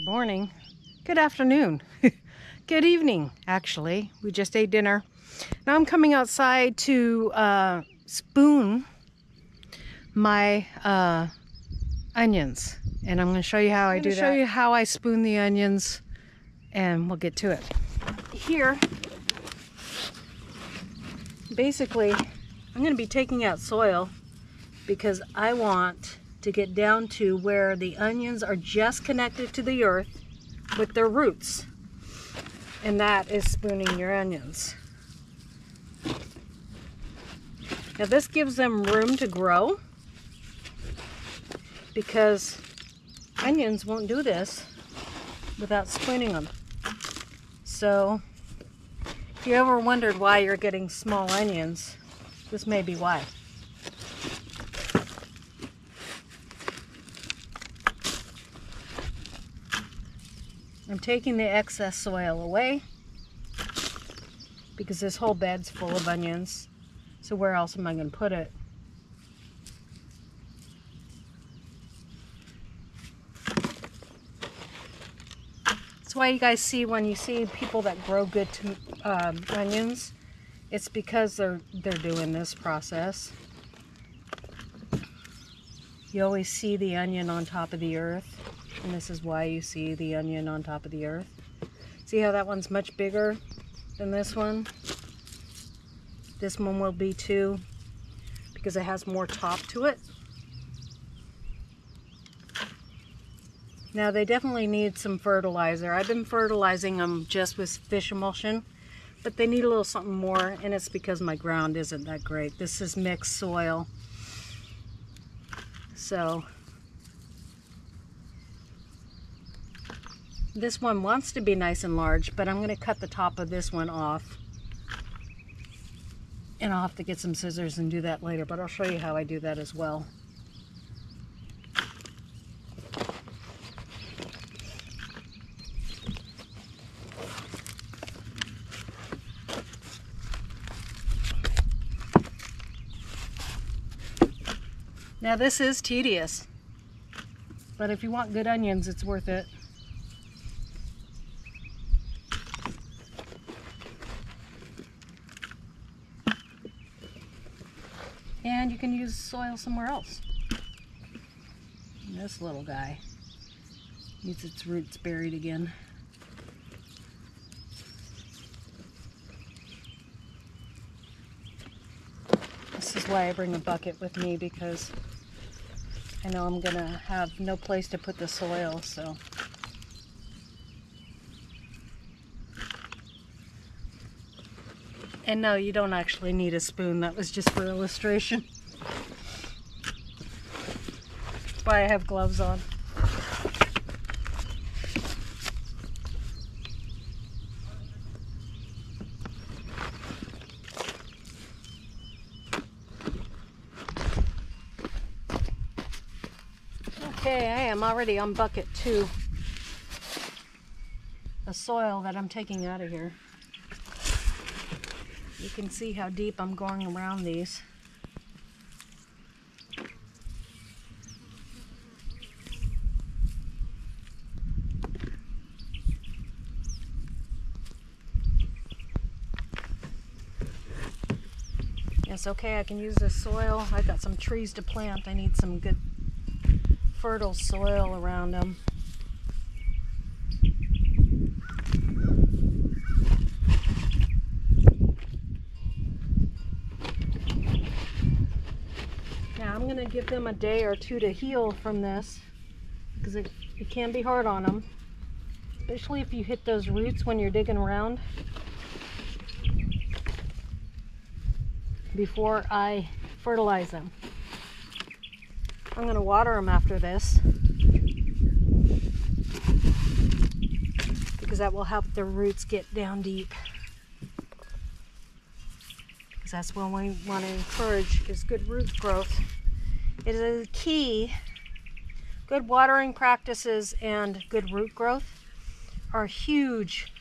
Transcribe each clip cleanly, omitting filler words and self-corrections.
morning, good afternoon, good evening, actually. We just ate dinner. Now I'm coming outside to spoon my onions, and I'm going to show you how I do that. Show you how I spoon the onions, and we'll get to it. Here, basically, I'm going to be taking out soil because I want to get down to where the onions are just connected to the earth with their roots. And that is spooning your onions. Now this gives them room to grow because onions won't do this without spooning them. So if you ever wondered why you're getting small onions, this may be why. I'm taking the excess soil away because this whole bed's full of onions. So where else am I going to put it? That's why you guys see when you see people that grow good onions, it's because they're doing this process. You always see the onion on top of the earth. And this is why you see the onion on top of the earth. See how that one's much bigger than this one? This one will be too, because it has more top to it. Now they definitely need some fertilizer. I've been fertilizing them just with fish emulsion, but they need a little something more, and it's because my ground isn't that great. This is mixed soil. So this one wants to be nice and large, but I'm going to cut the top of this one off. And I'll have to get some scissors and do that later, but I'll show you how I do that as well. Now this is tedious, but if you want good onions, it's worth it. And you can use soil somewhere else. And this little guy needs its roots buried again. This is why I bring a bucket with me, because I know I'm gonna have no place to put the soil, so. And no, you don't actually need a spoon. That was just for illustration. That's why I have gloves on. Okay, I am already on bucket 2. The soil that I'm taking out of here. You can see how deep I'm going around these. It's okay, I can use this soil. I've got some trees to plant. I need some good fertile soil around them. I'm going to give them a day or two to heal from this, because it can be hard on them, especially if you hit those roots when you're digging around. Before I fertilize them, I'm going to water them after this, because that will help their roots get down deep. Because that's what we want to encourage, is good root growth. It is a key. Good watering practices and good root growth are huge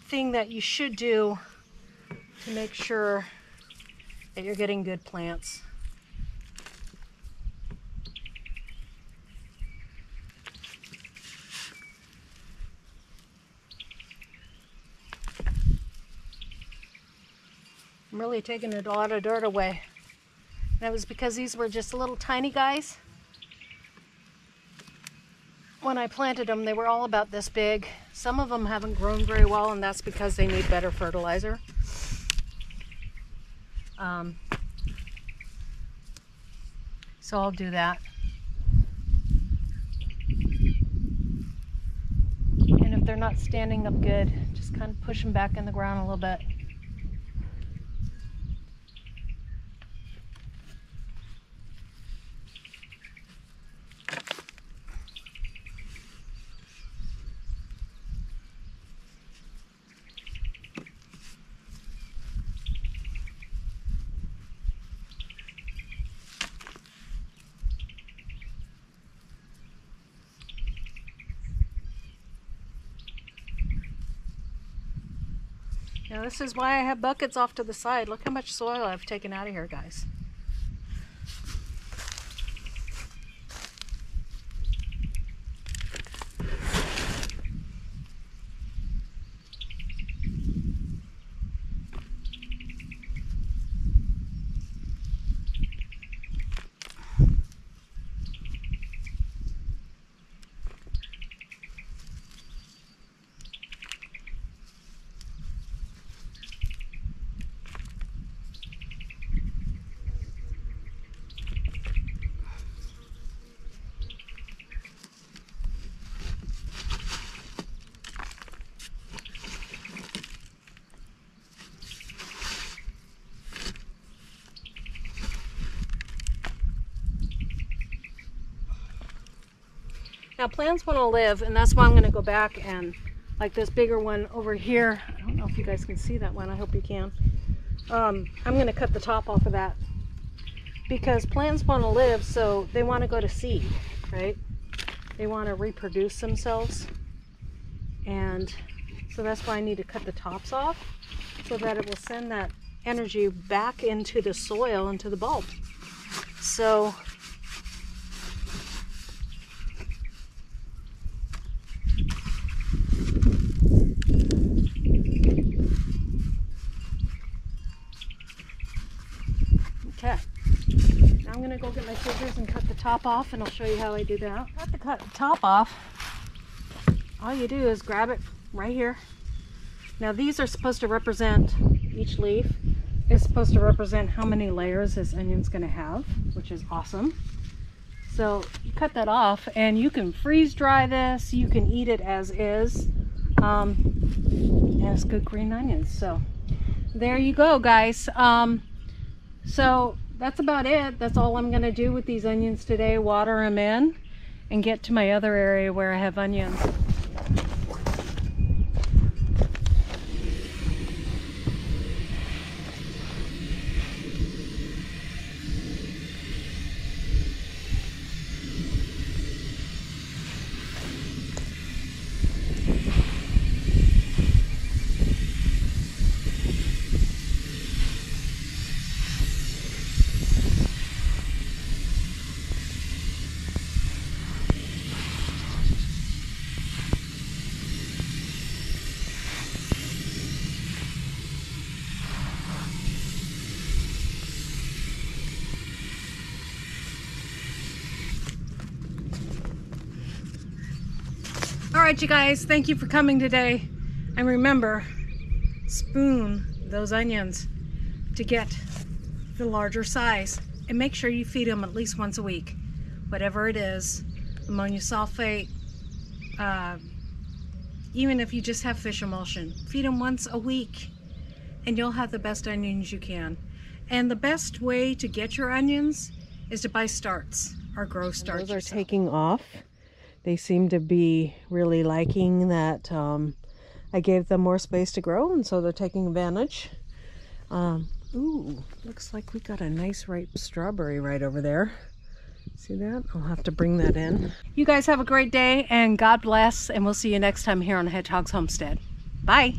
thing that you should do to make sure that you're getting good plants. I'm really taking a lot of dirt away. And that was because these were just little tiny guys. When I planted them, they were all about this big. Some of them haven't grown very well, and that's because they need better fertilizer. So I'll do that. And if they're not standing up good, just kind of push them back in the ground a little bit. Now this is why I have buckets off to the side. Look how much soil I've taken out of here, guys. Now plants want to live, and that's why I'm going to go back and, like this bigger one over here, I don't know if you guys can see that one, I hope you can. I'm going to cut the top off of that because plants want to live, so they want to go to seed, right? They want to reproduce themselves, and so that's why I need to cut the tops off so that it will send that energy back into the soil, into the bulb. So okay, now I'm going to go get my scissors and cut the top off, and I'll show you how I do that. Got to cut the top off. All you do is grab it right here. Now these are supposed to represent, each leaf is supposed to represent how many layers this onion's going to have, which is awesome. So you cut that off, and you can freeze dry this, you can eat it as is, and it's good green onions. So there you go, guys. So that's about it. That's all I'm going to do with these onions today. Water them in and get to my other area where I have onions. All right, you guys, thank you for coming today. And remember, spoon those onions to get the larger size. And make sure you feed them at least once a week. Whatever it is, ammonia sulfate, even if you just have fish emulsion, feed them once a week and you'll have the best onions you can. And the best way to get your onions is to buy starts or grow starts. Those are taking off. They seem to be really liking that I gave them more space to grow, and so they're taking advantage. Ooh, looks like we got a nice ripe strawberry right over there. See that? I'll have to bring that in. You guys have a great day, and God bless, and we'll see you next time here on Hedgehog's Homestead. Bye!